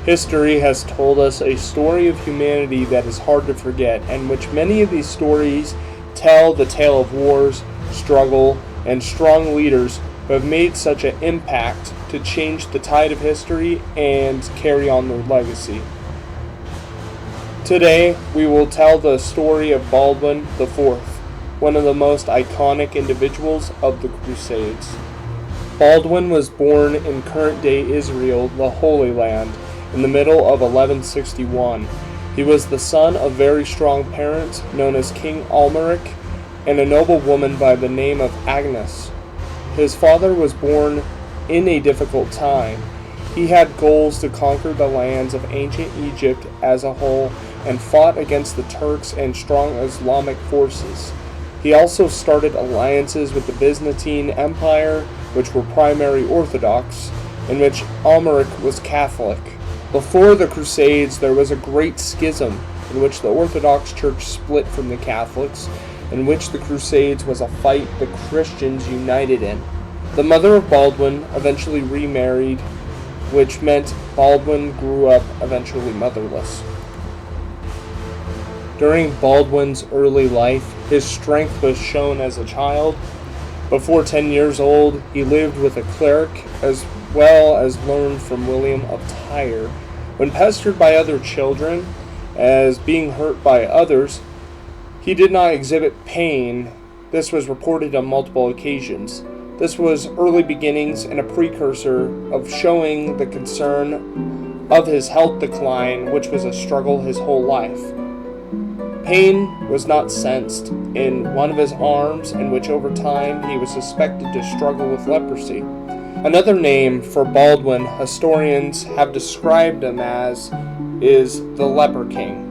History has told us a story of humanity that is hard to forget, and which many of these stories tell the tale of wars, struggle, and strong leaders who have made such an impact to change the tide of history and carry on their legacy. Today, we will tell the story of Baldwin IV, one of the most iconic individuals of the Crusades. Baldwin was born in current-day Israel, the Holy Land, in the middle of 1161. He was the son of very strong parents known as King Almeric and a noble woman by the name of Agnes. His father was born in a difficult time. He had goals to conquer the lands of ancient Egypt as a whole and fought against the Turks and strong Islamic forces. He also started alliances with the Byzantine Empire, which were primary Orthodox, in which Almeric was Catholic. Before the Crusades, there was a great schism in which the Orthodox Church split from the Catholics, in which the Crusades was a fight the Christians united in. The mother of Baldwin eventually remarried, which meant Baldwin grew up eventually motherless. During Baldwin's early life, his strength was shown as a child. Before 10 years old, he lived with a cleric as well as learned from William of Tyre. When pestered by other children as being hurt by others, he did not exhibit pain. This was reported on multiple occasions. This was early beginnings and a precursor of showing the concern of his health decline, which was a struggle his whole life. Pain was not sensed in one of his arms, in which over time he was suspected to struggle with leprosy. Another name for Baldwin historians have described him as is the Leper King.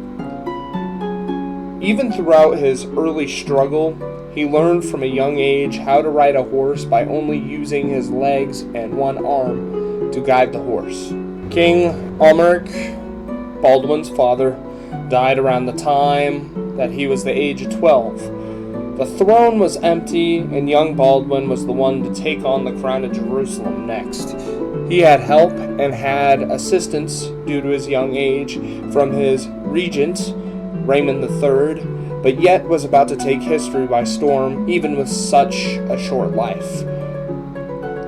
Even throughout his early struggle, he learned from a young age how to ride a horse by only using his legs and one arm to guide the horse. King Almeric, Baldwin's father, died around the time that he was the age of 12. The throne was empty, and young Baldwin was the one to take on the crown of Jerusalem next. He had help and had assistance due to his young age from his regent, Raymond III, but yet was about to take history by storm, even with such a short life.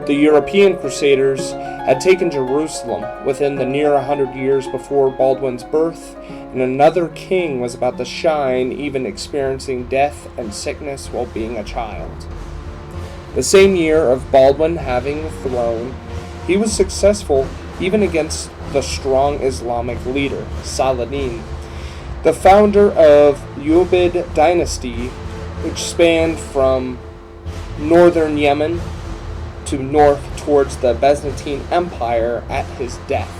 The European Crusaders had taken Jerusalem within the near 100 years before Baldwin's birth, and another king was about to shine, even experiencing death and sickness while being a child. The same year of Baldwin having the throne, he was successful even against the strong Islamic leader, Saladin, the founder of Ubaid dynasty, which spanned from northern Yemen to north towards the Byzantine Empire at his death.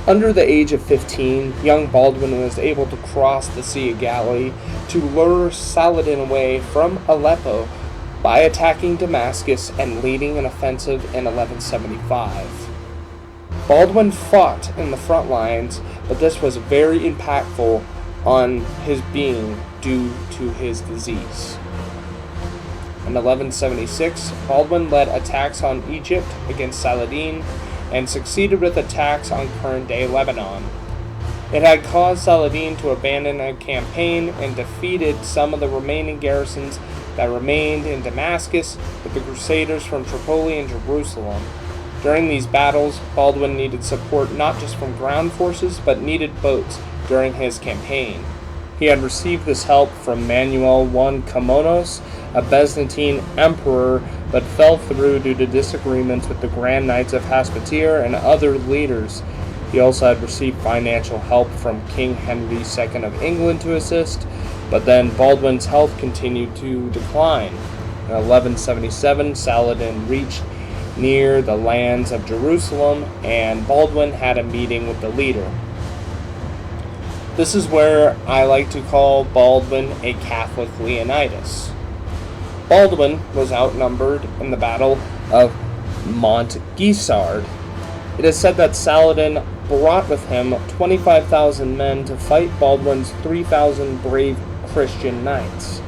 Under the age of 15, young Baldwin was able to cross the Sea of Galilee to lure Saladin away from Aleppo by attacking Damascus and leading an offensive in 1175. Baldwin fought in the front lines, but this was very impactful on his being due to his disease. In 1176, Baldwin led attacks on Egypt against Saladin and succeeded with attacks on current-day Lebanon. It had caused Saladin to abandon a campaign and defeated some of the remaining garrisons that remained in Damascus with the Crusaders from Tripoli and Jerusalem. During these battles, Baldwin needed support not just from ground forces, but needed boats during his campaign. He had received this help from Manuel I Komnenos, a Byzantine emperor, but fell through due to disagreements with the Grand Knights of Haspatir and other leaders. He also had received financial help from King Henry II of England to assist, but then Baldwin's health continued to decline. In 1177, Saladin reached near the lands of Jerusalem, and Baldwin had a meeting with the leader. This is where I like to call Baldwin a Catholic Leonidas. Baldwin was outnumbered in the Battle of Montgisard. It is said that Saladin brought with him 25,000 men to fight Baldwin's 3,000 brave Christian knights.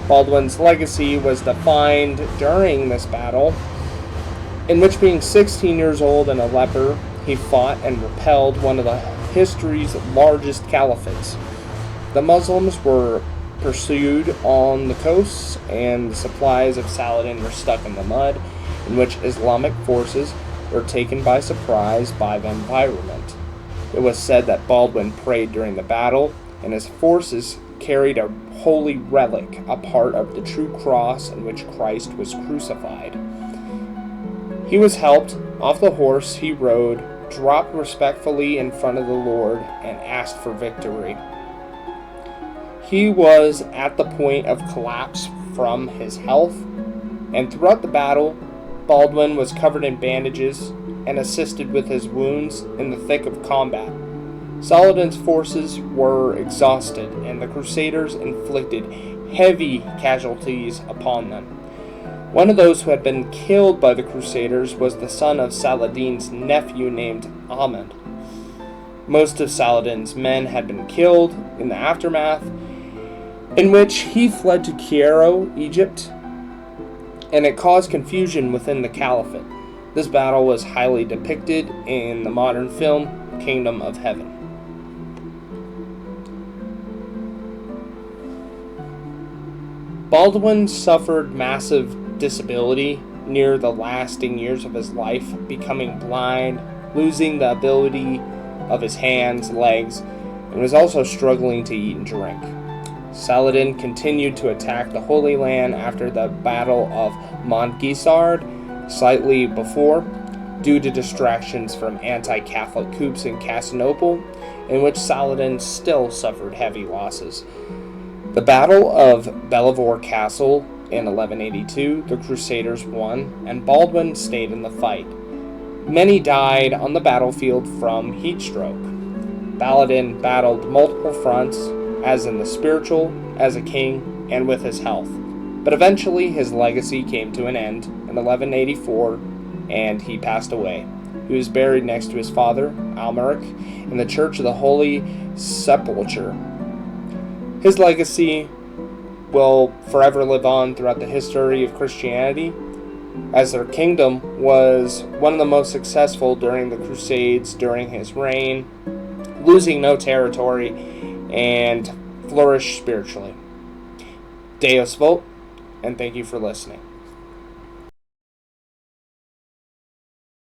Baldwin's legacy was defined during this battle, in which, being 16 years old and a leper, he fought and repelled one of the history's largest caliphates. The Muslims were pursued on the coasts, and the supplies of Saladin were stuck in the mud, in which Islamic forces were taken by surprise by the environment. It was said that Baldwin prayed during the battle, and his forces carried a holy relic, a part of the true cross in which Christ was crucified. He was helped off the horse he rode, dropped respectfully in front of the Lord, and asked for victory. He was at the point of collapse from his health, and throughout the battle, Baldwin was covered in bandages and assisted with his wounds in the thick of combat. Saladin's forces were exhausted, and the Crusaders inflicted heavy casualties upon them. One of those who had been killed by the Crusaders was the son of Saladin's nephew named Ahmed. Most of Saladin's men had been killed in the aftermath, in which he fled to Cairo, Egypt, and it caused confusion within the caliphate. This battle was highly depicted in the modern film Kingdom of Heaven. Baldwin suffered massive disability near the lasting years of his life, becoming blind, losing the ability of his hands, legs, and was also struggling to eat and drink. Saladin continued to attack the Holy Land after the Battle of Montgisard, slightly before, due to distractions from anti-Catholic coups in Constantinople, in which Saladin still suffered heavy losses. The Battle of Bellevue Castle in 1182, the Crusaders won, and Baldwin stayed in the fight. Many died on the battlefield from heat stroke. Baldwin battled multiple fronts, as in the spiritual, as a king, and with his health. But eventually his legacy came to an end in 1184, and he passed away. He was buried next to his father, Almeric, in the Church of the Holy Sepulchre. His legacy will forever live on throughout the history of Christianity, as their kingdom was one of the most successful during the Crusades during his reign, losing no territory, and flourish spiritually. Deus Vult, and thank you for listening.